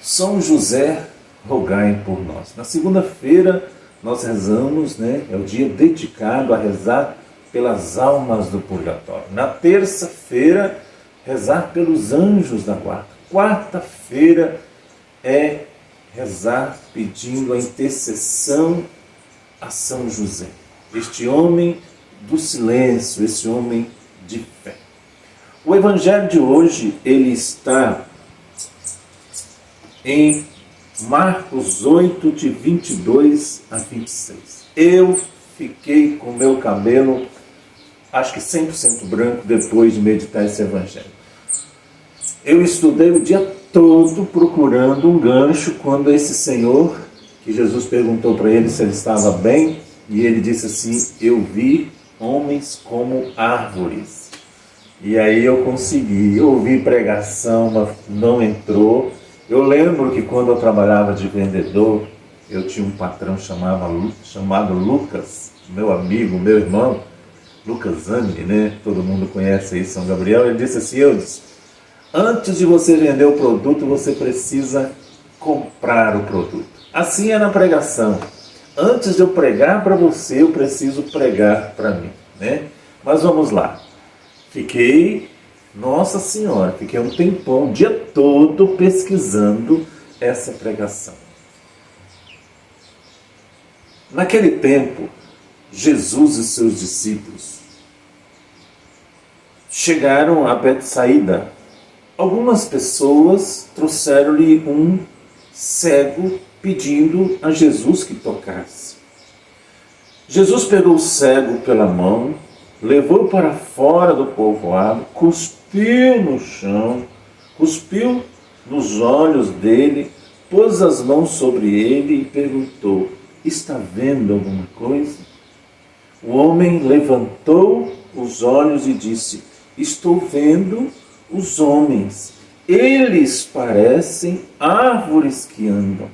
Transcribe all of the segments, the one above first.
São José, rogai por nós. Na segunda-feira nós rezamos, é o dia dedicado a rezar pelas almas do purgatório. Na terça-feira, rezar pelos anjos da guarda. Quarta-feira é rezar pedindo a intercessão a São José, este homem do silêncio, esse homem de fé. O evangelho de hoje, ele está em Marcos 8, de 22 a 26. Eu fiquei com meu cabelo, acho que 100% branco, depois de meditar esse evangelho. Eu estudei o dia todo procurando um gancho quando esse senhor, que Jesus perguntou para ele se ele estava bem, e ele disse assim: eu vi homens como árvores. E aí eu consegui, eu ouvi pregação, mas não entrou. Eu lembro que quando eu trabalhava de vendedor, eu tinha um patrão chamado Lucas, meu amigo, meu irmão, Lucas Zani, todo mundo conhece aí São Gabriel. Ele disse assim: Eudes, antes de você vender o produto, você precisa comprar o produto. Assim é na pregação. Antes de eu pregar para você, eu preciso pregar para mim. Mas vamos lá. Nossa Senhora, fiquei um tempão, o dia todo pesquisando essa pregação. Naquele tempo, Jesus e seus discípulos chegaram a Betsaída. Algumas pessoas trouxeram-lhe um cego pedindo a Jesus que tocasse. Jesus pegou o cego pela mão, levou para fora do povoado, cuspiu no chão, cuspiu nos olhos dele, pôs as mãos sobre ele e perguntou: está vendo alguma coisa? O homem levantou os olhos e disse: estou vendo os homens, eles parecem árvores que andam.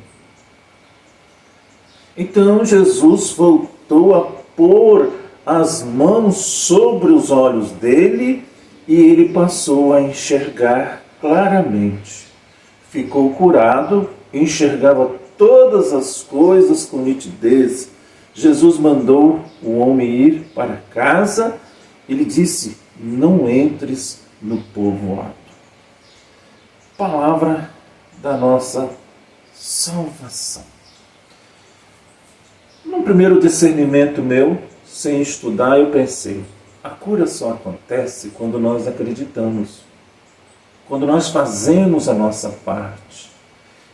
Então Jesus voltou a pôr as mãos sobre os olhos dele e ele passou a enxergar claramente. Ficou curado, enxergava todas as coisas com nitidez. Jesus mandou o homem ir para casa e lhe disse: não entres no povoado. Palavra da nossa salvação. No primeiro discernimento meu, sem estudar, eu pensei: a cura só acontece quando nós acreditamos, quando nós fazemos a nossa parte.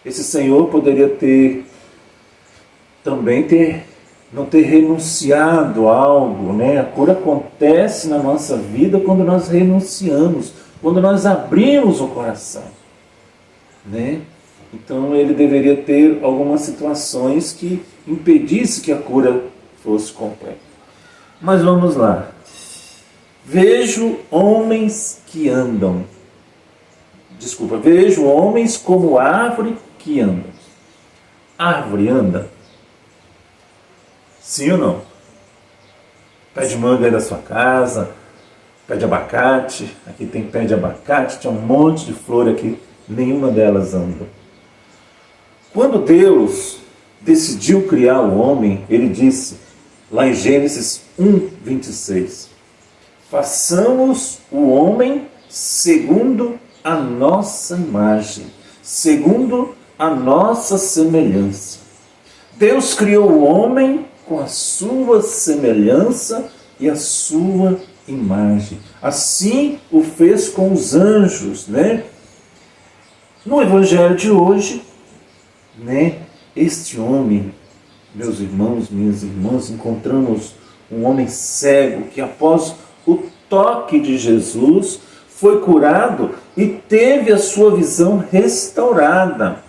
Esse Senhor poderia não ter renunciado a algo, A cura acontece na nossa vida quando nós renunciamos, quando nós abrimos o coração, Então ele deveria ter algumas situações que impedisse que a cura fosse completa. Mas vamos lá. Vejo homens como árvore que andam. Árvore anda? Sim ou não? Pé de manga aí da sua casa, pé de abacate. Aqui tem pé de abacate, tinha um monte de flor aqui, nenhuma delas anda. Quando Deus decidiu criar o homem, ele disse, lá em Gênesis 1, 26, façamos o homem segundo a nossa imagem, segundo a nossa semelhança. Deus criou o homem com a sua semelhança e a sua imagem. Assim o fez com os anjos, No evangelho de hoje, este homem, meus irmãos, minhas irmãs, encontramos um homem cego que após o toque de Jesus foi curado e teve a sua visão restaurada.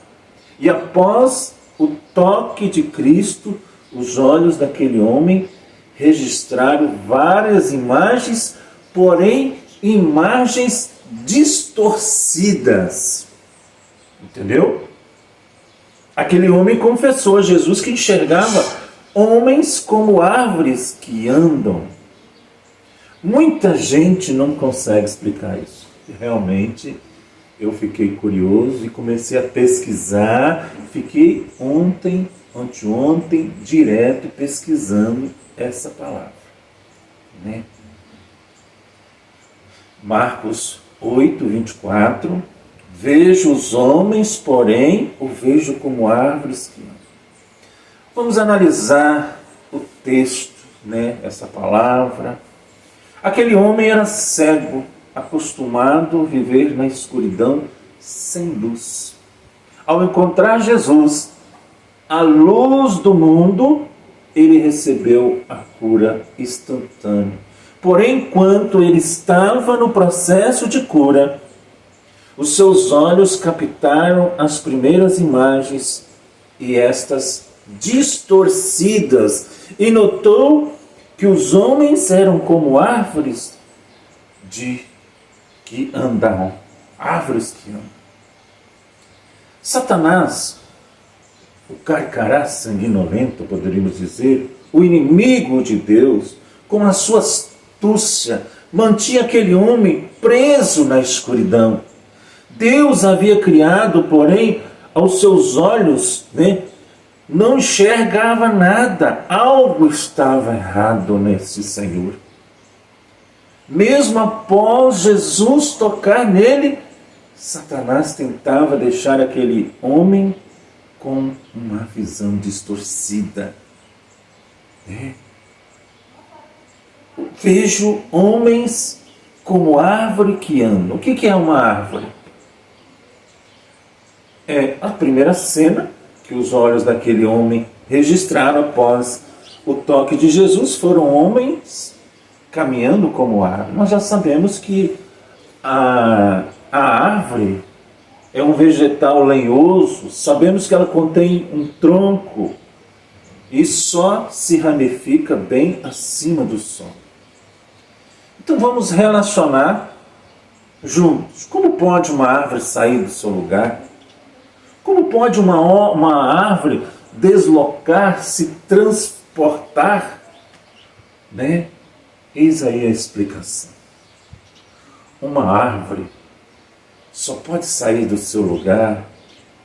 E após o toque de Cristo, os olhos daquele homem registraram várias imagens, porém imagens distorcidas. Entendeu? Aquele homem confessou a Jesus que enxergava homens como árvores que andam. Muita gente não consegue explicar isso. Realmente Eu fiquei curioso e comecei a pesquisar. Fiquei anteontem, direto pesquisando essa palavra, né? Marcos 8, 24. Vejo os homens, porém, o vejo como árvores que amam. Vamos analisar o texto, né? Essa palavra. Aquele homem era cego, acostumado a viver na escuridão, sem luz. Ao encontrar Jesus, a luz do mundo, ele recebeu a cura instantânea. Porém, enquanto ele estava no processo de cura, os seus olhos captaram as primeiras imagens e estas distorcidas, e notou que os homens eram como árvores que andam, árvores que andam. Satanás, o carcará sanguinolento, poderíamos dizer, o inimigo de Deus, com a sua astúcia, mantinha aquele homem preso na escuridão. Deus havia criado, porém, aos seus olhos, né, não enxergava nada. Algo estava errado nesse Senhor. Mesmo após Jesus tocar nele, Satanás tentava deixar aquele homem com uma visão distorcida. Vejo homens como árvore que andam. O que é uma árvore? É a primeira cena que os olhos daquele homem registraram após o toque de Jesus. Foram homens caminhando como árvore. Nós já sabemos que a árvore é um vegetal lenhoso. Sabemos que ela contém um tronco e só se ramifica bem acima do solo. Então vamos relacionar juntos. Como pode uma árvore sair do seu lugar? Como pode uma árvore deslocar, se transportar? Né? Eis aí a explicação. Uma árvore só pode sair do seu lugar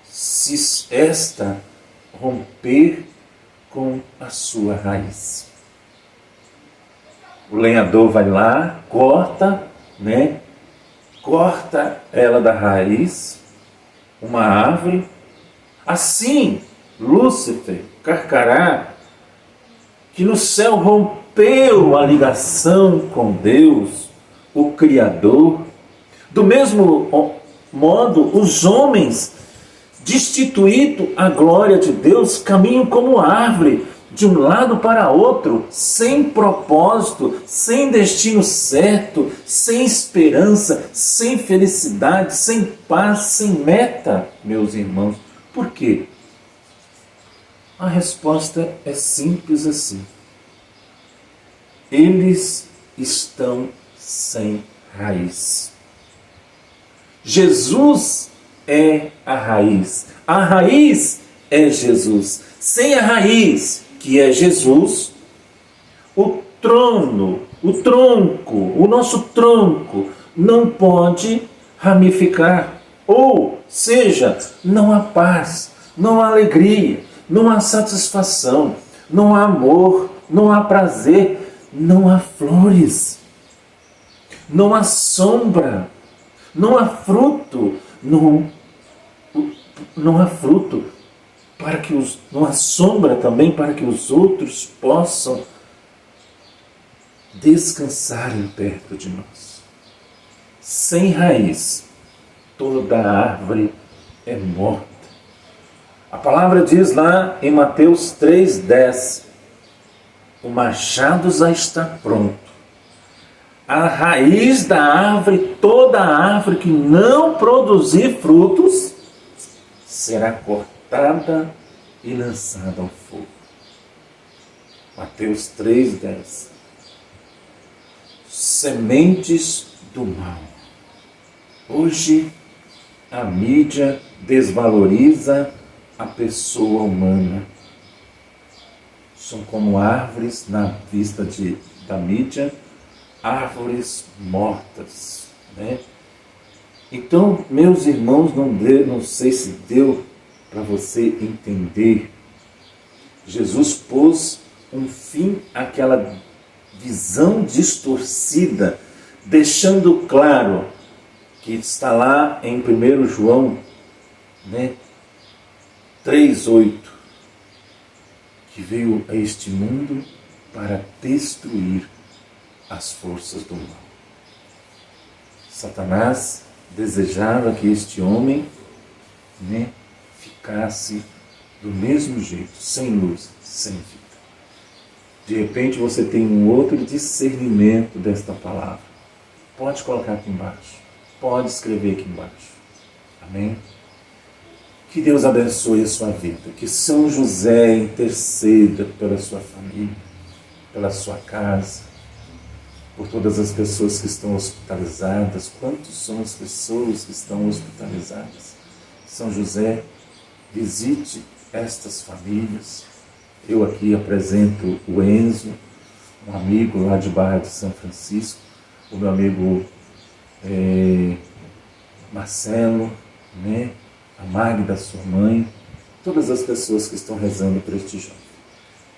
se esta romper com a sua raiz. O lenhador vai lá, corta, né? Corta ela da raiz, uma árvore. Assim, Lúcifer, Carcará, que no céu rompeu a ligação com Deus, o Criador. Do mesmo modo, os homens, destituído a glória de Deus, caminham como árvore, de um lado para outro, sem propósito, sem destino certo, sem esperança, sem felicidade, sem paz, sem meta, meus irmãos. Por quê? A resposta é simples assim. Eles estão sem raiz. Jesus é a raiz. A raiz é Jesus. Sem a raiz, que é Jesus, o tronco, o nosso tronco não pode ramificar. Ou seja, não há paz, não há alegria, não há satisfação, não há amor, não há prazer, não há flores, não há sombra, não há fruto, não há fruto para que não há sombra também para que os outros possam descansarem perto de nós. Sem raiz, toda árvore é morta. A palavra diz lá em Mateus 3,10: o machado já está pronto. A raiz da árvore, toda árvore que não produzir frutos, será cortada e lançada ao fogo. Mateus 3,10. Sementes do mal. Hoje a mídia desvaloriza a pessoa humana. São como árvores na vista da mídia, árvores mortas, né? Então, meus irmãos, não sei se deu para você entender. Jesus pôs um fim àquela visão distorcida, deixando claro que está lá em 1 João, 3,8, que veio a este mundo para destruir as forças do mal. Satanás desejava que este homem ficasse do mesmo jeito, sem luz, sem vida. De repente você tem um outro discernimento desta palavra. Pode colocar aqui embaixo. Pode escrever aqui embaixo. Amém? Que Deus abençoe a sua vida. Que São José interceda pela sua família, pela sua casa, por todas as pessoas que estão hospitalizadas. Quantas são as pessoas que estão hospitalizadas? São José, visite estas famílias. Eu aqui apresento o Enzo, um amigo lá de Barra de São Francisco, o meu amigo Marcelo, a Magda, sua mãe, todas as pessoas que estão rezando por este jovem.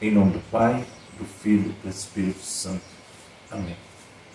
Em nome do Pai, do Filho e do Espírito Santo. Amém.